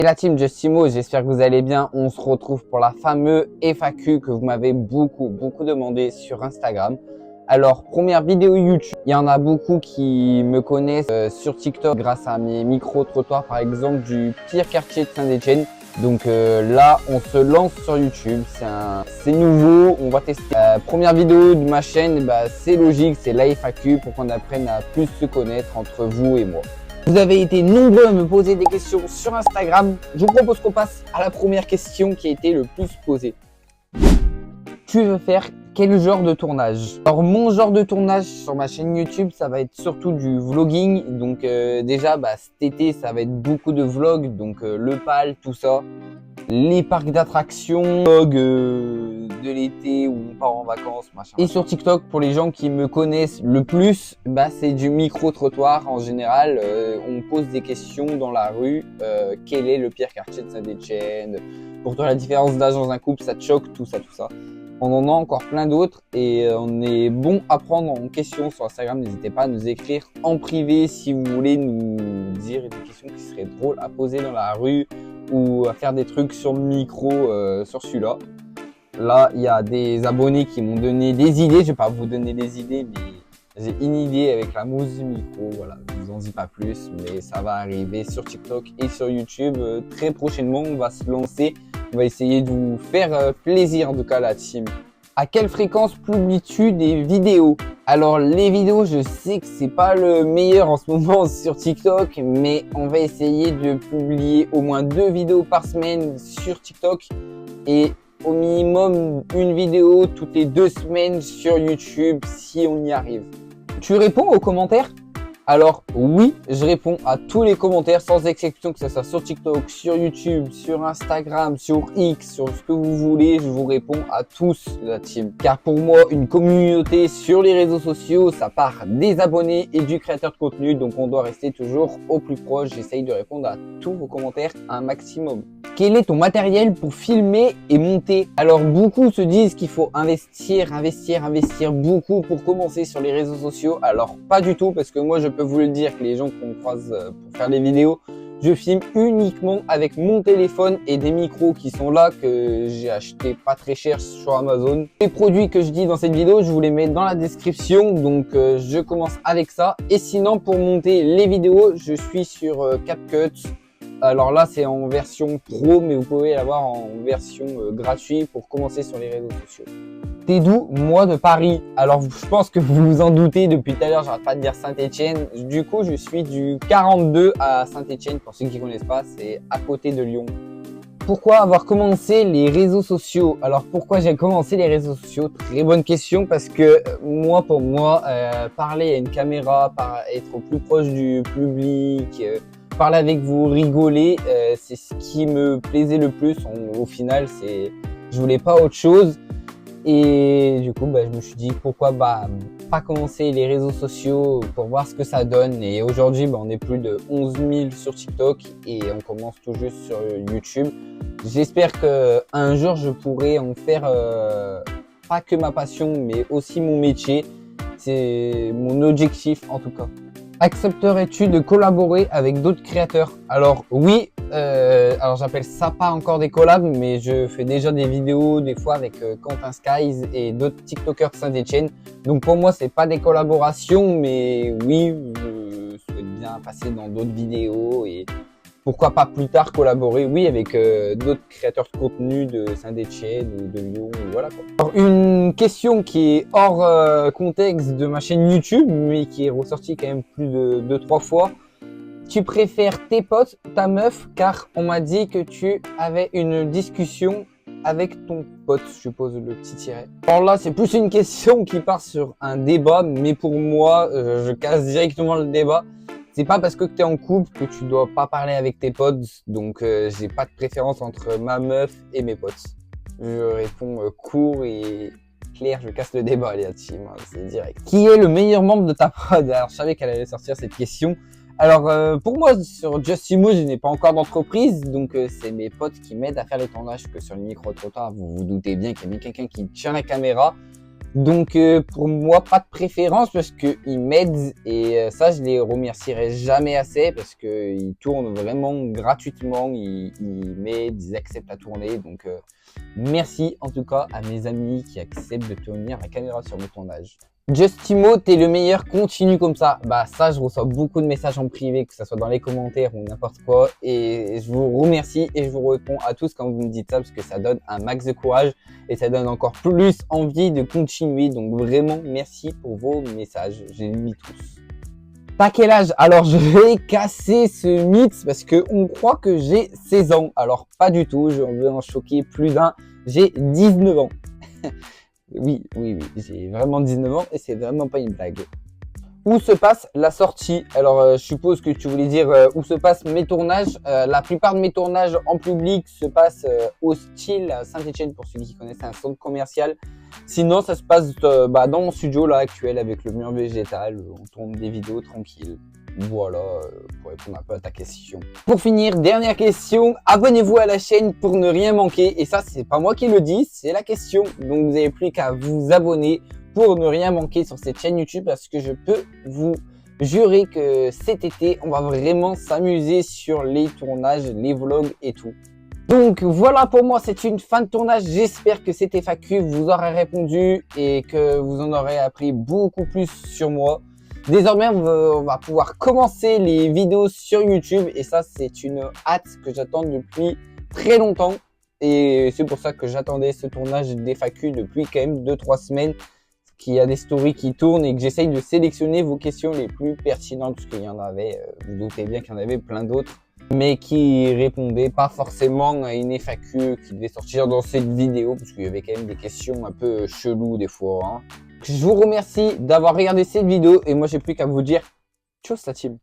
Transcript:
Et la team Justimo, j'espère que vous allez bien. On se retrouve pour la fameuse FAQ que vous m'avez beaucoup demandé sur Instagram. Alors, première vidéo YouTube, il y en a beaucoup qui me connaissent sur TikTok grâce à mes micro-trottoirs par exemple du pire quartier de Saint-Etienne. Donc là, on se lance sur YouTube, c'est nouveau, on va tester. Première vidéo de ma chaîne, c'est logique, c'est la FAQ pour qu'on apprenne à plus se connaître entre vous et moi. Vous avez été nombreux à me poser des questions sur Instagram. Je vous propose qu'on passe à la première question qui a été le plus posée. Tu veux faire quel genre de tournage? Alors mon genre de tournage sur ma chaîne YouTube, ça va être surtout du vlogging. Donc déjà cet été, ça va être beaucoup de vlogs, donc le PAL, tout ça. Les parcs d'attractions, vlogs de l'été où on part en vacances, machin. Et sur TikTok, pour les gens qui me connaissent le plus, c'est du micro-trottoir en général. On pose des questions dans la rue. Quel est le pire quartier de Saint-Etienne? Pour toi, la différence d'âge dans un couple, ça te choque, tout ça. On en a encore plein d'autres et on est bon à prendre en question sur Instagram. N'hésitez pas à nous écrire en privé si vous voulez nous dire des questions qui seraient drôles à poser dans la rue ou à faire des trucs sur le micro sur celui-là. Là, il y a des abonnés qui m'ont donné des idées. Je vais pas vous donner des idées, mais j'ai une idée avec la mousse du micro. Voilà, je vous en dis pas plus, mais ça va arriver sur TikTok et sur YouTube très prochainement. On va se lancer. On va essayer de vous faire plaisir, en tout cas la team. À quelle fréquence publies-tu des vidéos? Alors les vidéos, je sais que c'est pas le meilleur en ce moment sur TikTok, mais on va essayer de publier au moins 2 vidéos par semaine sur TikTok et au minimum une vidéo toutes les 2 semaines sur YouTube si on y arrive. Tu réponds aux commentaires? Alors oui, je réponds à tous les commentaires sans exception, que ce soit sur TikTok, sur YouTube, sur Instagram, sur X, sur ce que vous voulez, je vous réponds à tous la team. Car pour moi, une communauté sur les réseaux sociaux, ça part des abonnés et du créateur de contenu, donc on doit rester toujours au plus proche. J'essaye de répondre à tous vos commentaires un maximum. Quel est ton matériel pour filmer et monter? Alors beaucoup se disent qu'il faut investir beaucoup pour commencer sur les réseaux sociaux. Alors pas du tout, parce que moi je peux vous le dire que les gens qu'on croise pour faire les vidéos, je filme uniquement avec mon téléphone et des micros qui sont là que j'ai acheté pas très cher sur Amazon. Les produits que je dis dans cette vidéo, je vous les mets dans la description, donc je commence avec ça. Et sinon pour monter les vidéos, je suis sur CapCut. Alors là, c'est en version pro, mais vous pouvez l'avoir en version gratuite pour commencer sur les réseaux sociaux. T'es d'où? Moi, de Paris. Alors, je pense que vous vous en doutez, depuis tout à l'heure, j'arrête pas de dire Saint-Etienne. Du coup, je suis du 42 à Saint-Etienne. Pour ceux qui connaissent pas, c'est à côté de Lyon. Pourquoi avoir commencé les réseaux sociaux? Alors, pourquoi j'ai commencé les réseaux sociaux? Très bonne question, parce que pour moi, parler à une caméra, être au plus proche du public, parler avec vous, rigoler, c'est ce qui me plaisait le plus. Au final, je voulais pas autre chose. Et du coup, je me suis dit pourquoi pas commencer les réseaux sociaux pour voir ce que ça donne. Et aujourd'hui, on est plus de 11 000 sur TikTok et on commence tout juste sur YouTube. J'espère qu'un jour, je pourrai en faire pas que ma passion, mais aussi mon métier. C'est mon objectif en tout cas. Accepterais-tu de collaborer avec d'autres créateurs? Alors oui, alors j'appelle ça pas encore des collabs, mais je fais déjà des vidéos des fois avec Quentin Skies et d'autres TikTokers de Saint-Etienne. Donc pour moi, c'est pas des collaborations, mais oui, je souhaite bien passer dans d'autres vidéos et pourquoi pas plus tard collaborer, oui, avec d'autres créateurs de contenu de Saint-Etienne ou de Lyon, voilà quoi. Alors, une question qui est hors contexte de ma chaîne YouTube, mais qui est ressortie quand même plus de 2-3 fois. Tu préfères tes potes, ta meuf, car on m'a dit que tu avais une discussion avec ton pote, je suppose le petit tiret. Alors là, c'est plus une question qui part sur un débat, mais pour moi, je casse directement le débat. C'est pas parce que tu es en couple que tu dois pas parler avec tes potes, donc j'ai pas de préférence entre ma meuf et mes potes. Je réponds court et clair, je casse le débat les team, c'est direct. Qui est le meilleur membre de ta prod? Alors je savais qu'elle allait sortir cette question. Alors pour moi sur Justimo, je n'ai pas encore d'entreprise, donc c'est mes potes qui m'aident à faire les tournages, que sur le micro-trottoir, vous vous doutez bien qu'il y a bien quelqu'un qui tient la caméra. Donc pour moi, pas de préférence parce qu'ils m'aident et ça, je les remercierai jamais assez parce qu'ils tournent vraiment gratuitement, ils m'aident, ils acceptent à tourner. Donc merci en tout cas à mes amis qui acceptent de tenir la caméra sur mes tournages. Justimo, t'es le meilleur, continue comme ça. Bah ça, je reçois beaucoup de messages en privé, que ce soit dans les commentaires ou n'importe quoi. Et je vous remercie et je vous réponds à tous quand vous me dites ça parce que ça donne un max de courage et ça donne encore plus envie de continuer. Donc vraiment, merci pour vos messages. Je les lis tous. T'as quel âge? Alors je vais casser ce mythe parce que on croit que j'ai 16 ans. Alors pas du tout, je veux en choquer plus d'un. J'ai 19 ans. Oui, j'ai vraiment 19 ans et c'est vraiment pas une blague. Où se passe la sortie? Alors, je suppose que tu voulais dire où se passent mes tournages. La plupart de mes tournages en public se passent au style à Saint-Etienne, pour ceux qui connaissent, un centre commercial. Sinon, ça se passe dans mon studio là actuel avec le mur végétal. On tourne des vidéos tranquilles. Voilà, pour répondre un peu à ta question. Pour finir, dernière question, abonnez-vous à la chaîne pour ne rien manquer. Et ça, c'est pas moi qui le dis, c'est la question. Donc, vous n'avez plus qu'à vous abonner pour ne rien manquer sur cette chaîne YouTube parce que je peux vous jurer que cet été, on va vraiment s'amuser sur les tournages, les vlogs et tout. Donc voilà, pour moi c'est une fin de tournage, j'espère que cette FAQ vous aura répondu et que vous en aurez appris beaucoup plus sur moi. Désormais on va pouvoir commencer les vidéos sur YouTube et ça c'est une hâte que j'attends depuis très longtemps. Et c'est pour ça que j'attendais ce tournage d'FAQ depuis quand même 2-3 semaines, qu'il y a des stories qui tournent et que j'essaye de sélectionner vos questions les plus pertinentes, parce qu'il y en avait, vous doutez bien qu'il y en avait plein d'autres, mais qui répondaient pas forcément à une FAQ qui devait sortir dans cette vidéo, parce qu'il y avait quand même des questions un peu cheloues des fois. Hein. Je vous remercie d'avoir regardé cette vidéo et moi j'ai plus qu'à vous dire tchuss la team.